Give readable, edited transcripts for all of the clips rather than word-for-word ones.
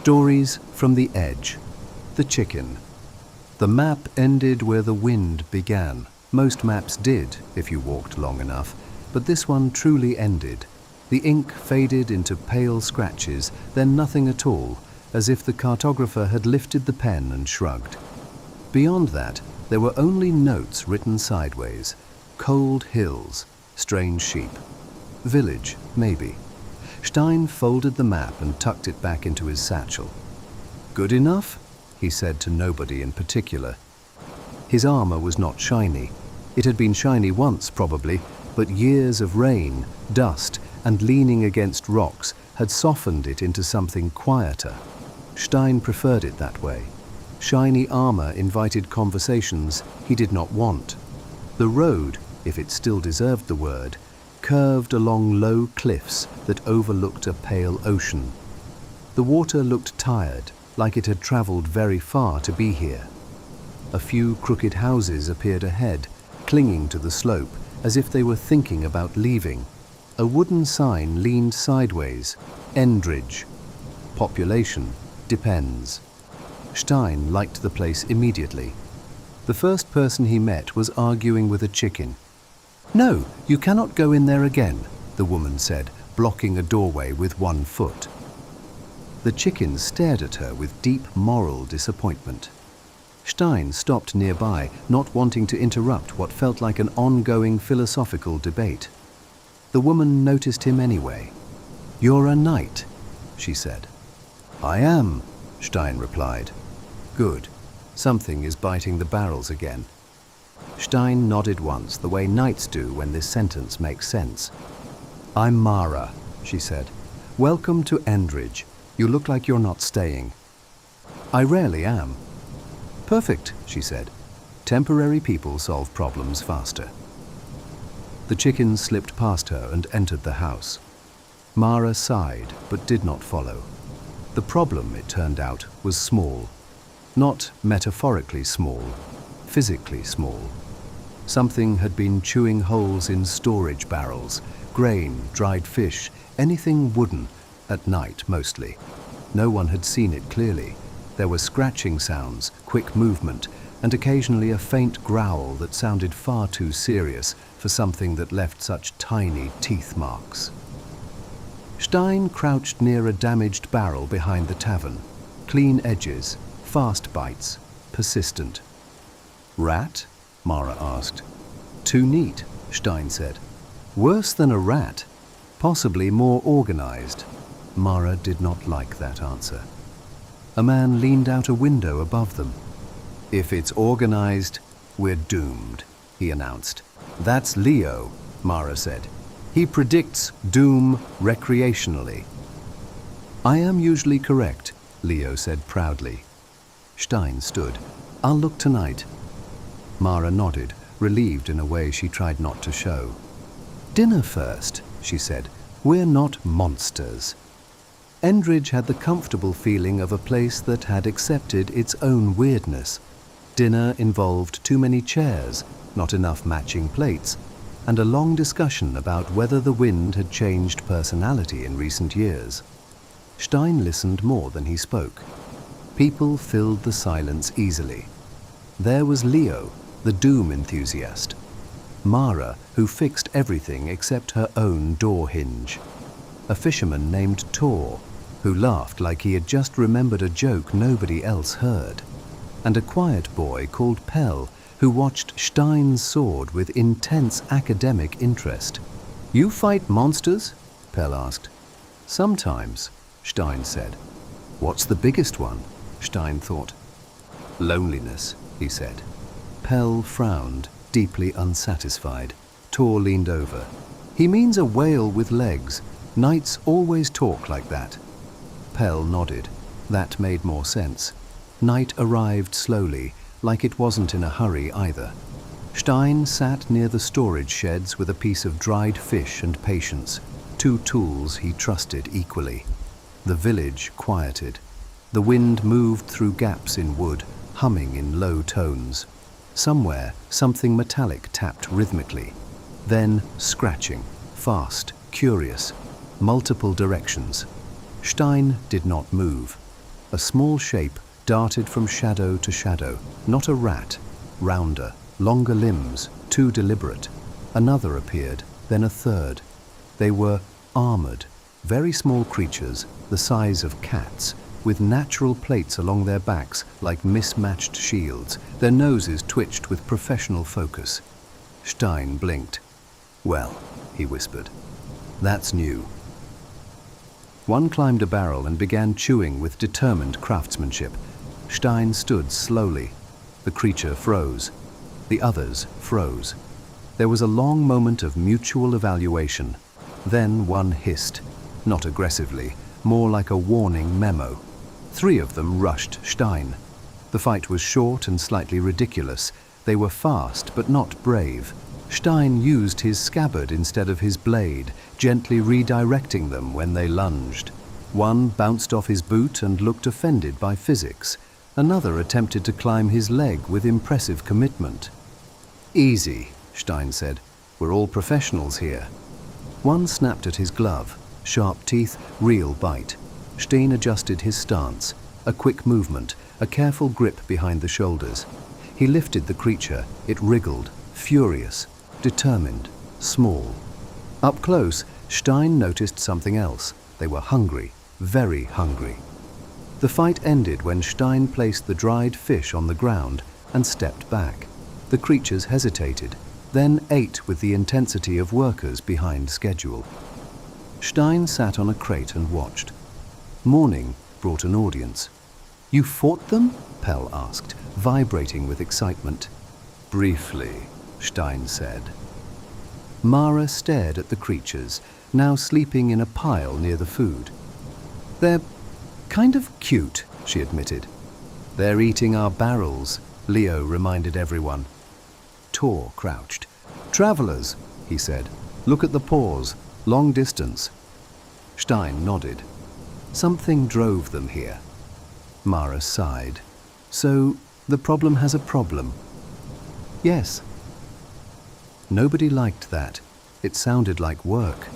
Stories from the Edge. The Chicken. The map ended where the wind began. Most maps did, if you walked long enough, but this one truly ended. The ink faded into pale scratches, then nothing at all, as if the cartographer had lifted the pen and shrugged. Beyond that, there were only notes written sideways. Cold hills, strange sheep. Village, maybe. Stein folded the map and tucked it back into his satchel. "Good enough?" he said to nobody in particular. His armor was not shiny. It had been shiny once, probably, but years of rain, dust, and leaning against rocks had softened it into something quieter. Stein preferred it that way. Shiny armor invited conversations he did not want. The road, if it still deserved the word, curved along low cliffs that overlooked a pale ocean. The water looked tired, like it had traveled very far to be here. A few crooked houses appeared ahead, clinging to the slope, as if they were thinking about leaving. A wooden sign leaned sideways. Endridge. Population depends. Stein liked the place immediately. The first person he met was arguing with a chicken. "No, you cannot go in there again," the woman said, blocking a doorway with one foot. The chicken stared at her with deep moral disappointment. Stein stopped nearby, not wanting to interrupt what felt like an ongoing philosophical debate. The woman noticed him anyway. "You're a knight," she said. "I am," Stein replied. "Good. Something is biting the barrels again." Stein nodded once, the way knights do when this sentence makes sense. "I'm Mara," she said. "Welcome to Endridge. You look like you're not staying." "I rarely am." "Perfect," she said. "Temporary people solve problems faster." The chicken slipped past her and entered the house. Mara sighed, but did not follow. The problem, it turned out, was small. Not metaphorically small, physically small. Something had been chewing holes in storage barrels, grain, dried fish, anything wooden, at night mostly. No one had seen it clearly. There were scratching sounds, quick movement, and occasionally a faint growl that sounded far too serious for something that left such tiny teeth marks. Stein crouched near a damaged barrel behind the tavern. Clean edges, fast bites, persistent. "Rat?" Mara asked. "Too neat," Stein said. "Worse than a rat. Possibly more organized." Mara did not like that answer. A man leaned out a window above them. "If it's organized, we're doomed," he announced. "That's Leo," Mara said. "He predicts doom recreationally." "I am usually correct," Leo said proudly. Stein stood. "I'll look tonight." Mara nodded, relieved in a way she tried not to show. "Dinner first," she said. "We're not monsters." Endridge had the comfortable feeling of a place that had accepted its own weirdness. Dinner involved too many chairs, not enough matching plates, and a long discussion about whether the wind had changed personality in recent years. Stein listened more than he spoke. People filled the silence easily. There was Leo, the doom enthusiast. Mara, who fixed everything except her own door hinge. A fisherman named Tor, who laughed like he had just remembered a joke nobody else heard. And a quiet boy called Pell, who watched Stein's sword with intense academic interest. "You fight monsters?" Pell asked. "Sometimes," Stein said. "What's the biggest one?" Stein thought. "Loneliness," he said. Pell frowned, deeply unsatisfied. Tor leaned over. "He means a whale with legs. Knights always talk like that." Pell nodded. That made more sense. Night arrived slowly, like it wasn't in a hurry either. Stein sat near the storage sheds with a piece of dried fish and patience, two tools he trusted equally. The village quieted. The wind moved through gaps in wood, humming in low tones. Somewhere, something metallic tapped rhythmically. Then scratching, fast, curious, multiple directions. Stein did not move. A small shape darted from shadow to shadow, not a rat, rounder, longer limbs, too deliberate. Another appeared, then a third. They were armored, very small creatures, the size of cats, with natural plates along their backs like mismatched shields. Their noses twitched with professional focus. Stein blinked. "Well," he whispered, "that's new." One climbed a barrel and began chewing with determined craftsmanship. Stein stood slowly. The creature froze. The others froze. There was a long moment of mutual evaluation. Then one hissed, not aggressively, more like a warning memo. 3 of them rushed Stein. The fight was short and slightly ridiculous. They were fast, but not brave. Stein used his scabbard instead of his blade, gently redirecting them when they lunged. One bounced off his boot and looked offended by physics. Another attempted to climb his leg with impressive commitment. "Easy," Stein said. "We're all professionals here." One snapped at his glove. Sharp teeth, real bite. Stein adjusted his stance. A quick movement, a careful grip behind the shoulders. He lifted the creature. It wriggled, furious, determined, small. Up close, Stein noticed something else. They were hungry, very hungry. The fight ended when Stein placed the dried fish on the ground and stepped back. The creatures hesitated, then ate with the intensity of workers behind schedule. Stein sat on a crate and watched. Morning brought an audience. "You fought them?" Pell asked, vibrating with excitement. "Briefly," Stein said. Mara stared at the creatures, now sleeping in a pile near the food. "They're kind of cute," she admitted. "They're eating our barrels," Leo reminded everyone. Tor crouched. "Travelers," he said. "Look at the paws. Long distance." Stein nodded. "Something drove them here." Mara sighed. "So, the problem has a problem?" "Yes." Nobody liked that. It sounded like work.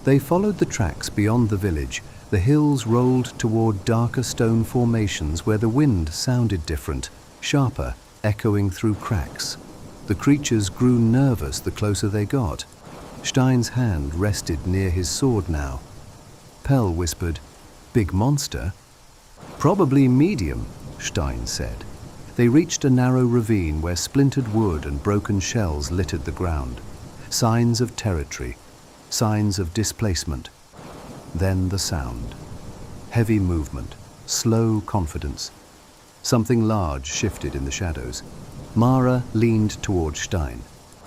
They followed the tracks beyond the village. The hills rolled toward darker stone formations where the wind sounded different, sharper, echoing through cracks. The creatures grew nervous the closer they got. Stein's hand rested near his sword now. Pell whispered, "Big monster?" "Probably medium," Stein said. They reached a narrow ravine where splintered wood and broken shells littered the ground. Signs of territory, signs of displacement. Then the sound. Heavy movement, slow confidence. Something large shifted in the shadows. Mara leaned toward Stein.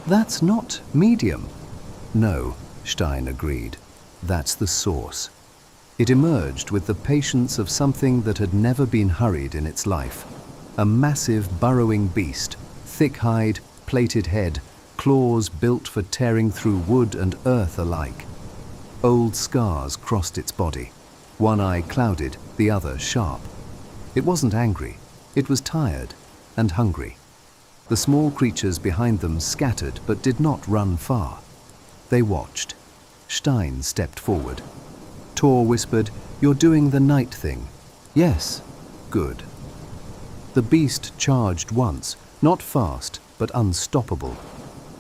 "That's not medium." "No," Stein agreed. "That's the source." It emerged with the patience of something that had never been hurried in its life. A massive burrowing beast, thick hide, plated head, claws built for tearing through wood and earth alike. Old scars crossed its body. One eye clouded, the other sharp. It wasn't angry. It was tired and hungry. The small creatures behind them scattered but did not run far. They watched. Stein stepped forward. Tor whispered, "You're doing the night thing." "Yes." "Good." The beast charged once, not fast, but unstoppable.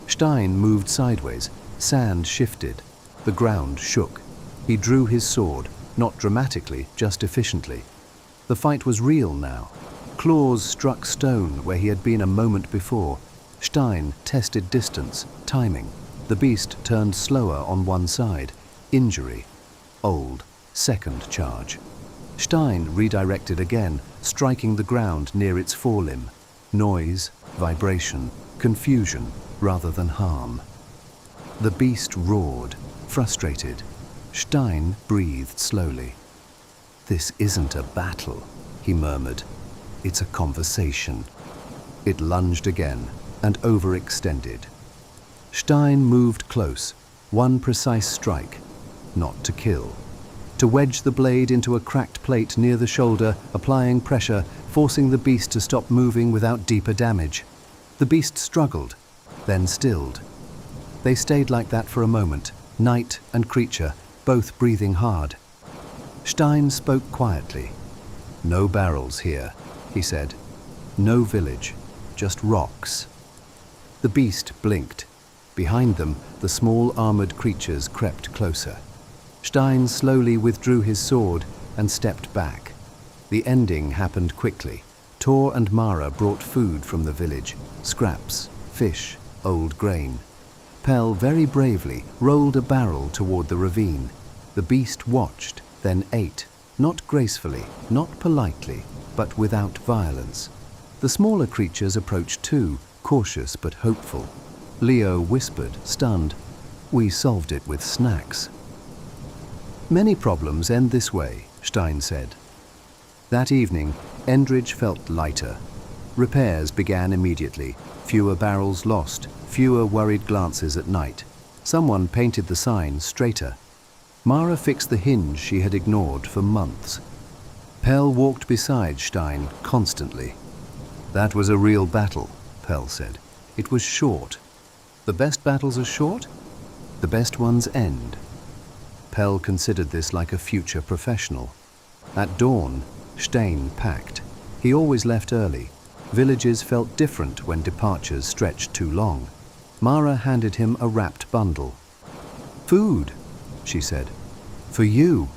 Stein moved sideways. Sand shifted. The ground shook. He drew his sword, not dramatically, just efficiently. The fight was real now. Claws struck stone where he had been a moment before. Stein tested distance, timing. The beast turned slower on one side. Injury. Old. Second charge. Stein redirected again, striking the ground near its forelimb. Noise, vibration, confusion rather than harm. The beast roared, frustrated. Stein breathed slowly. "This isn't a battle," he murmured. "It's a conversation." It lunged again and overextended. Stein moved close, one precise strike, not to kill. To wedge the blade into a cracked plate near the shoulder, applying pressure, forcing the beast to stop moving without deeper damage. The beast struggled, then stilled. They stayed like that for a moment, knight and creature, both breathing hard. Stein spoke quietly. No barrels here, he said. No village, just rocks. The beast blinked. Behind them, the small armored creatures crept closer. Stein slowly withdrew his sword and stepped back. The ending happened quickly. Tor and Mara brought food from the village, scraps, fish, old grain. Pell very bravely rolled a barrel toward the ravine. The beast watched, then ate, not gracefully, not politely, but without violence. The smaller creatures approached too, cautious but hopeful. Leo whispered, stunned, "We solved it with snacks." "Many problems end this way," Stein said. That evening, Endridge felt lighter. Repairs began immediately. Fewer barrels lost, fewer worried glances at night. Someone painted the sign straighter. Mara fixed the hinge she had ignored for months. Pell walked beside Stein constantly. "That was a real battle," Pell said. "It was short. The best battles are short, the best ones end." Pell considered this like a future professional. At dawn, Stein packed. He always left early. Villages felt different when departures stretched too long. Mara handed him a wrapped bundle. "Food," she said. "For you.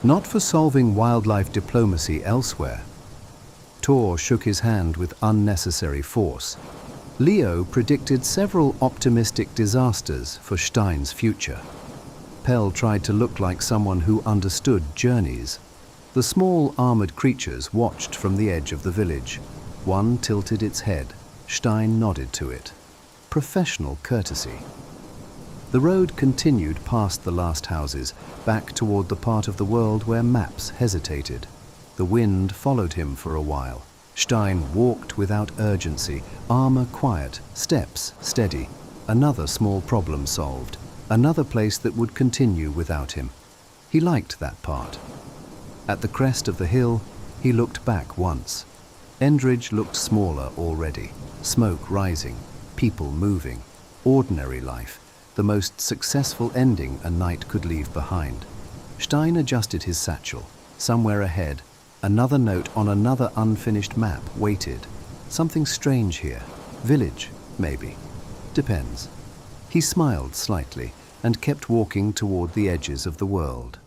Not for solving wildlife diplomacy elsewhere." Tor shook his hand with unnecessary force. Leo predicted several optimistic disasters for Stein's future. Pell tried to look like someone who understood journeys. The small armored creatures watched from the edge of the village. One tilted its head. Stein nodded to it. Professional courtesy. The road continued past the last houses, back toward the part of the world where maps hesitated. The wind followed him for a while. Stein walked without urgency, armor quiet, steps steady. Another small problem solved. Another place that would continue without him. He liked that part. At the crest of the hill, he looked back once. Endridge looked smaller already. Smoke rising, people moving. Ordinary life, the most successful ending a knight could leave behind. Stein adjusted his satchel. Somewhere ahead, another note on another unfinished map waited. Something strange here. Village, maybe. Depends. He smiled slightly and kept walking toward the edges of the world.